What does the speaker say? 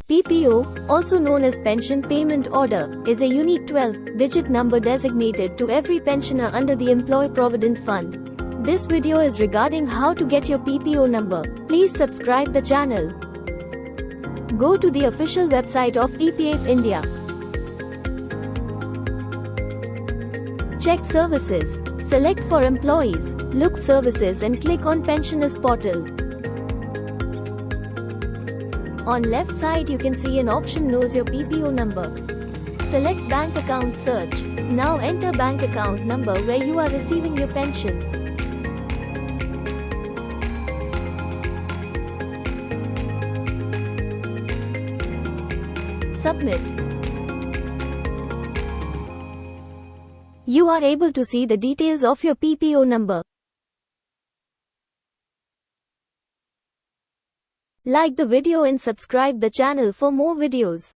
PPO, also known as Pension Payment Order, is a unique 12-digit number designated to every pensioner under the Employee Provident Fund. This video is regarding how to get your PPO number. Please subscribe the channel. Go to the official website of EPF India. Check Services. Select for Employees. Look Services and click on Pensioners Portal. On left side you can see an option Knows Your PPO number. Select Bank Account Search. Now enter bank account number where you are receiving your pension. Submit. You are able to see the details of your PPO number. Like the video and subscribe the channel for more videos.